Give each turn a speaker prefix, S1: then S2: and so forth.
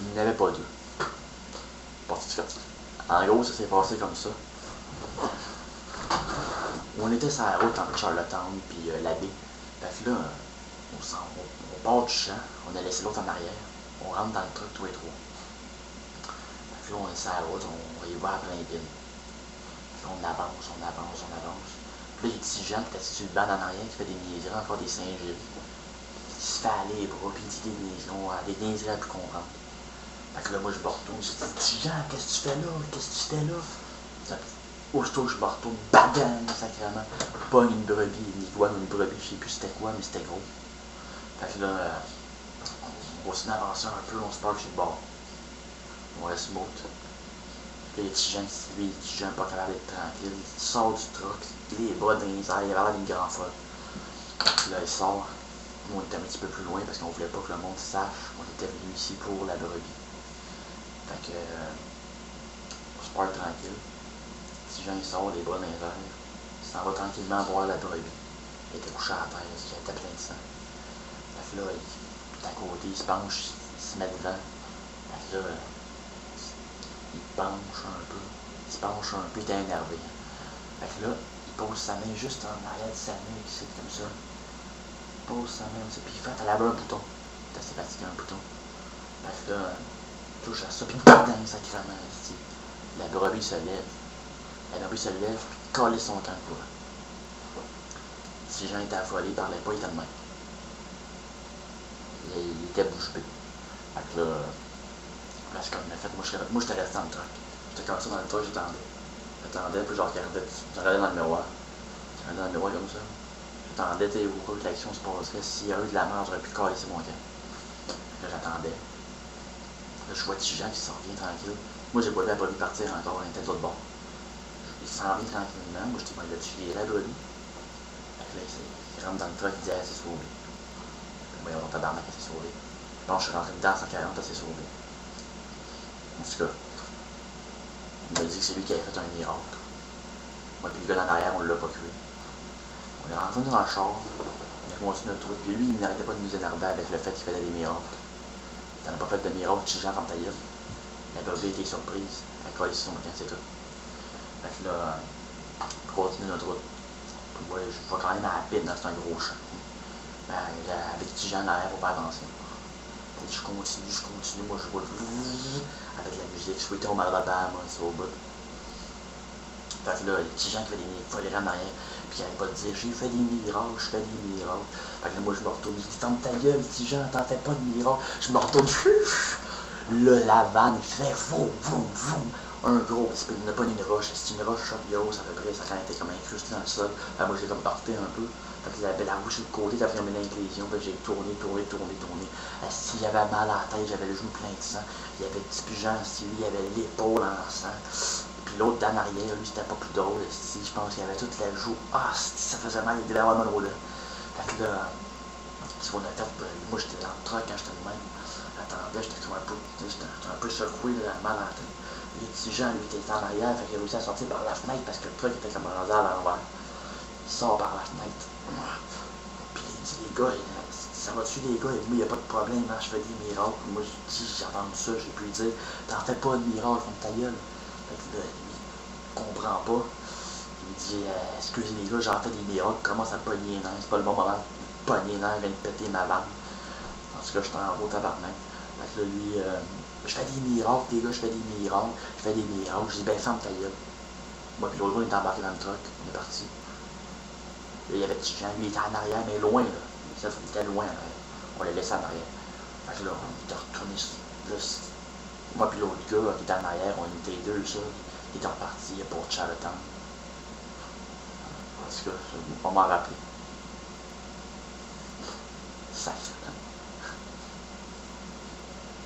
S1: il n'y en avait pas deux. Parti de fait. En gros, ça s'est passé comme ça. On était sur la route entre Charlottetown puis la baie. Fait que là, on part du champ, on a laissé l'autre en arrière, on rentre dans le truck tous les trois. Fait que là, on est sur la route, on y va à plein pile. Puis là, on avance. Puis là, il y a petit Jean qui est assis sur le banc en arrière qui fait des niaiseries, encore des Saint-Gilles. Il se fait aller les bras, puis il dit des niaiseries à plus comprendre. Fait que là, moi, je me retourne, je dis, petit Jean, qu'est-ce que tu fais là? Aussitôt, je me retourne, bagan, sacrément. Pogne une brebis, une iguane, une brebis, je sais plus c'était quoi, mais c'était gros. Fait que là, on va s'en avancer un peu, on se parle chez le bord. On reste moute. Puis là, il y a petit Jean, pas capable d'être tranquille. Il sort du truck, les bras dans les airs, il avait l'air d'une grande folle. Puis là, il sort. Nous, on était un petit peu plus loin parce qu'on voulait pas que le monde sache qu'on était venu ici pour la brebis. Fait que, on se parle tranquille. Petit Jean, il sort, les bras dans les airs. Il s'en va tranquillement voir la brebis. Il était couché à terre, il était plein de sang. Fait que là, il est à côté, il se penche, il se met devant. Fait que là, il penche un peu, il était énervé. Fait que là, il pose sa main juste en arrière de sa main, ici, comme ça. Il pose sa main, puis il fait à la un bouton. Il est assez fatigué, un bouton. Fait que là, il touche à ça, puis il bat dans les sacrements, ici. La brebis se lève. Puis il colle son camp de poids. Si Jean était affolé, il parlait pas, il était de même. Il était bouche bée. Fait que là, je comme fait, moi j'étais resté dans le truck. J'étais comme ça dans le truck, j'attendais, puis je regardais dans le miroir. Comme ça. J'attendais, tu sais, au cas où l'action se passerait. S'il y avait eu de la merde, j'aurais pu casser mon camp. Là, j'attendais. Là, je vois petit Jean qui s'en vient tranquille. Moi, j'ai pas vu la brebis partir encore, on était de l'autre bord. Il s'en vient tranquillement. Moi, je dis, moi, là, tu viens la brebis. Fait que là, il rentre dans le truck, il dit, elle s'est sauvée. Moi, on tabarnak, elle s'est sauvée. Bon, je suis rentré dedans à 140, elle s'est sauvée. En tout cas, il m'a dit que c'est lui qui avait fait un miracle. Moi, puis le gars en arrière, on l'a pas cru. On est rentré dans le char, on a continué notre truc. Puis lui, il n'arrêtait pas de nous énerver avec le fait qu'il faisait des miracles. Il n'en a pas fait de miracle, petit Jean comme ta gueule. La brebis était surprise. Elle a collé sur son camp, c'est tout. Fait que là, on continue notre route. Puis moi, je vais quand même à la pile, c'est un gros champ. Ben, avec petit Jean en arrière, faut faire attention. Puis je continue, moi je roule avec la musique, Sweet Home Alabama, c'est au bout. Fait que là, les petits gens qui faisaient des foleries en arrière, puis qui n'arrêtaient pas de dire, j'ai fait des miracles, je fais des miracles. Fait que là, moi je me retourne, je dis, ferme ta gueule, petit Jean, t'en fais pas de miracles. Je me retourne, là, la vanne fait voum. Un gros, il n'a pas une roche, c'est une roche grosse à peu près, ça a quand même été comme incrusté dans le sol. Fait moi j'ai comme parté un peu. Fait que la roue sur le côté, t'as fait une inclusion, fait que j'ai tourné. Si j'avais mal à la tête, j'avais le genou plein de sang. Il y avait le petit Jean, si lui, il avait l'épaule en sang. Puis l'autre d'en arrière, lui, c'était pas plus drôle. Si je pense qu'il avait toute la joue. Ah, ça faisait mal, il devait avoir mal au là. Fait que là, ce qu'on a fait, moi j'étais dans le truck quand j'étais de même. J'attendais, j'étais un peu secoué, mal à la tête. Les petits gens, lui, étaient en arrière, fait qu'il a réussi à sortir par la fenêtre parce que le truc était comme rendu à l'envers. Il sort par la fenêtre. Puis il dit, les gars, ça va-tu les gars? Et moi, il n'y a pas de problème, hein, je fais des miracles. Moi, je dis, j'ai entendu ça, j'ai pu lui dire, t'en fais pas de miracles contre ta gueule. Fait que là, il comprend pas. Il me dit, excusez les gars, j'en fais des miracles, commence à pogner les nerfs, c'est pas le bon moment de pogner les nerfs, vient de péter ma vanne. En tout cas, j'étais en gros tabarnak. Fait que là, lui, je fais des miracles, les gars, je fais des miracles. Je dis, ben, ferme ta gueule. Moi, puis l'autre jour, il était embarqué dans le truck, on est parti. Là, il y avait petit Jean, lui, il était en arrière, mais loin, là. Il était loin, là. On l'a laissé en arrière. Fait que là, on était retourné. Là, moi, puis l'autre gars qui était en arrière, on était les deux, ça. Il était reparti pour Charlottetown. En tout cas, je ne vais pas m'en rappeler. Sacrément.